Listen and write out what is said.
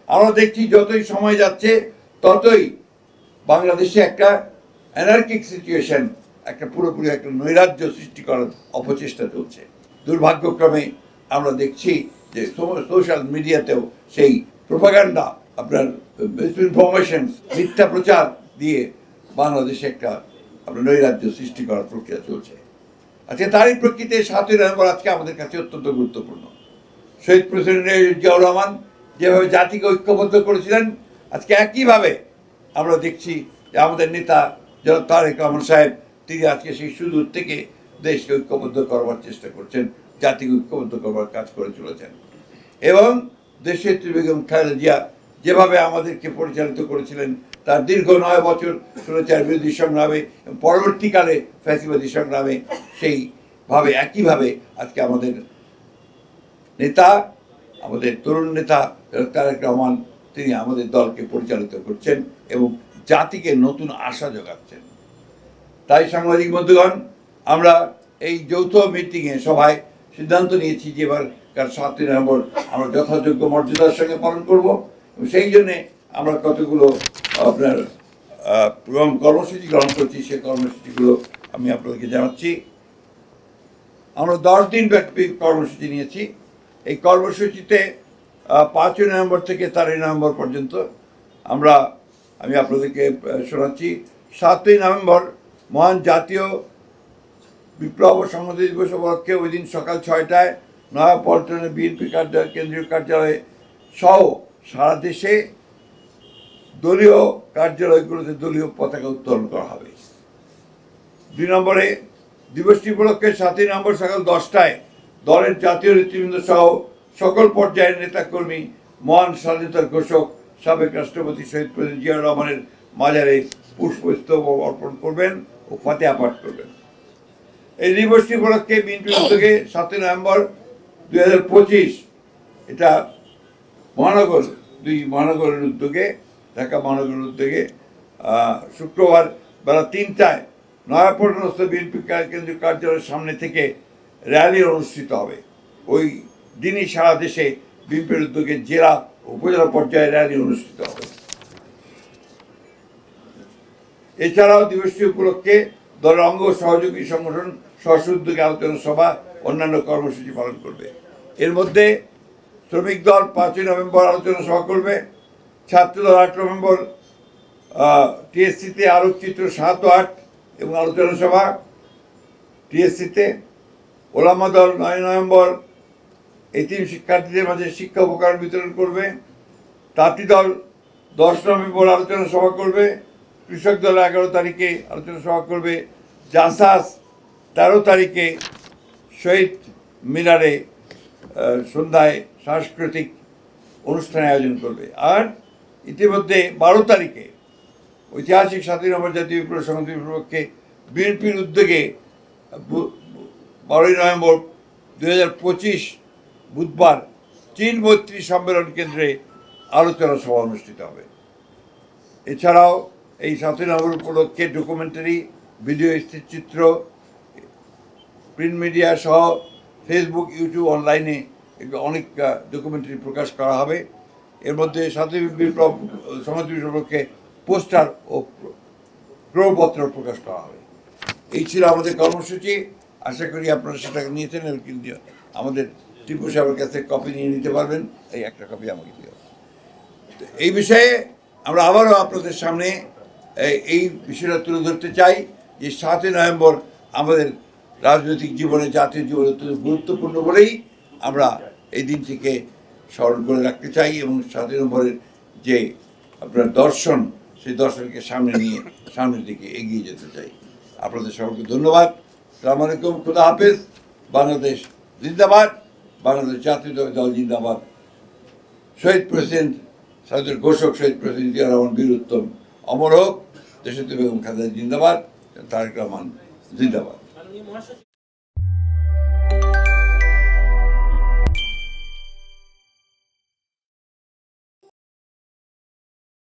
আমরা দেখছি যতই সময় যাচ্ছে ততই বাংলাদেশে একটা অ্যানার্কিক সিচুয়েশন, একটা পুরোপুরি একটা নৈরাজ্য সৃষ্টি করার অপচেষ্টা চলছে। দুর্ভাগ্যক্রমে আমরা দেখছি যে সোশ্যাল মিডিয়াতেও সেই প্রোপাগান্ডা, আপনার মিসইনফরমেশন, মিথ্যা প্রচার দিয়ে বাংলাদেশে একটা আপনার নৈরাজ্য সৃষ্টি করার প্রক্রিয়া চলছে। আজকে তারই প্রেক্ষিতে 7ই নভেম্বর আজকে আমাদের কাছে অত্যন্ত গুরুত্বপূর্ণ। শহীদ প্রেসিডেন্ট জিয়াউর রহমান যেভাবে জাতিকে ঐক্যবদ্ধ করেছিলেন, আজকে একইভাবে আমরা দেখছি যে আমাদের নেতা জনাব তারেক রহমান সাহেব, তিনি আজকে সেই সুদূর থেকে দেশকে ঐক্যবদ্ধ করবার চেষ্টা করছেন, জাতিকে ঐক্যবদ্ধ করবার কাজ করে চলেছেন। এবং দেশের বেগম খালেদা জিয়া যেভাবে আমাদেরকে পরিচালিত করেছিলেন, তার দীর্ঘ 9 বছর স্বৈরাচার বিরোধী সংগ্রামে, পরবর্তীকালে ফ্যাসিবাদী সংগ্রামে, সেইভাবে একইভাবে আজকে আমাদের নেতা, আমাদের তরুণ নেতা তারেক রহমান, তিনি আমাদের দলকে পরিচালিত করছেন এবং জাতিকে নতুন আশা যোগাচ্ছেন। তাই সাংবাদিক বন্ধুগণ, আমরা এই যৌথ মিটিংয়ে সভায় সিদ্ধান্ত নিয়েছি যে এবারকার 7ই নভেম্বর আমরা যথাযোগ্য মর্যাদার সঙ্গে পালন করব এবং সেই জন্যে আমরা কতগুলো আপনার কর্মসূচি গ্রহণ করছি। সেই কর্মসূচিগুলো আমি আপনাদেরকে জানাচ্ছি। আমরা 10 দিন ব্যাপী কর্মসূচি নিয়েছি। এই কর্মসূচিতে 5ই নভেম্বর থেকে 13ই নভেম্বর পর্যন্ত আমি আপনাদেরকে শোনাচ্ছি। 7ই নভেম্বর মহান জাতীয় বিপ্লব ও সংহতি দিবস উপলক্ষে ওই দিন সকাল 6টায় নয়াপল্টনে বিএনপি কেন্দ্রীয় কার্যালয়ে সহ সারা দেশে দলীয় কার্যালয়গুলোতে দলীয় পতাকা উত্তোলন করা হবে। 2 নম্বরে দিবসটি উপলক্ষে 7ই নভেম্বর সকাল 10টায় দলের জাতীয় নেতৃবৃন্দ সহ সকল পর্যায়ের নেতাকর্মী মহান স্বাধীনতার ঘোষক সাবেক রাষ্ট্রপতি শহীদ প্রেসিডেন্ট জিয়াউর রহমানের মাজারে পুষ্পস্তবক অর্পণ করবেন ও ফাতিহা পাঠ করবেন। এই দিবসটি উপলক্ষে বিএনপির উদ্যোগে 7ই নভেম্বর 2025, এটা মহানগরের উদ্যোগে, ঢাকা মহানগরের উদ্যোগে শুক্রবার বেলা 3টায় নয়াপল্টনস্থ বিএনপি কেন্দ্রীয় কার্যালয়ের সামনে থেকে র্যালি অনুষ্ঠিত হবে। ওই দিনই সারা দেশে বিএনপির উদ্যোগে জেলা উপজেলা পর্যায়ে র্যালি অনুষ্ঠিত হবে। এছাড়াও দিবসটি উপলক্ষে দলের অঙ্গ সহযোগী সংগঠন স্ব উদ্যোগে আলোচনা সভা, অন্যান্য কর্মসূচি পালন করবে। এর মধ্যে শ্রমিক দল 5ই নভেম্বর আলোচনা সভা করবে, ছাত্রদল 8 নভেম্বর টিএসসিতে আলোকচিত্র 7 ও 8 এবং আলোচনা সভা টিএসসিতে, ওলামা দল 9 নভেম্বর এতিম শিক্ষার্থীদের মাঝে শিক্ষা উপকরণ বিতরণ করবে, তাঁতি দল 10 নভেম্বর আলোচনা সভা করবে, কৃষক দল 11 তারিখে আলোচনা সভা করবে, জাসাস 13 তারিখে শহীদ মিনারে সন্ধ্যায় সাংস্কৃতিক অনুষ্ঠানের আয়োজন করবে। আর ইতিমধ্যে 12 তারিখে ঐতিহাসিক 7ই নভেম্বর জাতীয় বিপ্লব সংহতি উপলক্ষে বিএনপির উদ্যোগে 12ই নভেম্বর 2025 বুধবার চীন মৈত্রী সম্মেলন কেন্দ্রে আলোচনা সভা অনুষ্ঠিত হবে। এছাড়াও এই 7ই নভেম্বর উপলক্ষে ডকুমেন্টারি, ভিডিও চিত্র, প্রিন্ট মিডিয়া সহ ফেসবুক, ইউটিউব, অনলাইনে অনেক ডকুমেন্টারি প্রকাশ করা হবে। এর মধ্যে 7ই বিপ্লব সংহতি দিবস উপলক্ষে পোস্টার ও ক্রয়পত্র প্রকাশ করা হবে। এই ছিল আমাদের কর্মসূচি। আশা করি আপনারা সেটা নিয়েছেন এবং কিন্তু আমাদের টিপু সাহেবের কাছে কপি নিয়ে নিতে পারবেন। এই একটা কপি আমাকে দিও। এই বিষয়ে আমরা আবারও আপনাদের সামনে এই বিষয়টা তুলে ধরতে চাই যে 7ই নভেম্বর আমাদের রাজনৈতিক জীবনে, জাতীয় জীবনে অত্যন্ত গুরুত্বপূর্ণ বলেই আমরা এই দিনটিকে স্মরণ করে রাখতে চাই এবং 7ই নভেম্বরের যে আপনার দর্শন, সেই দর্শনকে সামনে নিয়ে সামনের দিকে এগিয়ে যেতে চাই। আপনাদের সকলকে ধন্যবাদ। আসসালামু আলাইকুম, খুদা হাফেজ। বাংলাদেশ জিন্দাবাদ, বাংলাদেশ জাতীয় দল জিন্দাবাদ। শহীদ প্রেসিডেন্ট, স্বাধীনতার ঘোষক শহীদ প্রেসিডেন্ট জিয়াউর রহমান বীর উত্তম অমর হোক। দেশনেত্রী বেগম খালেদা জিন্দাবাদ, তারেক রহমান জিন্দাবাদ।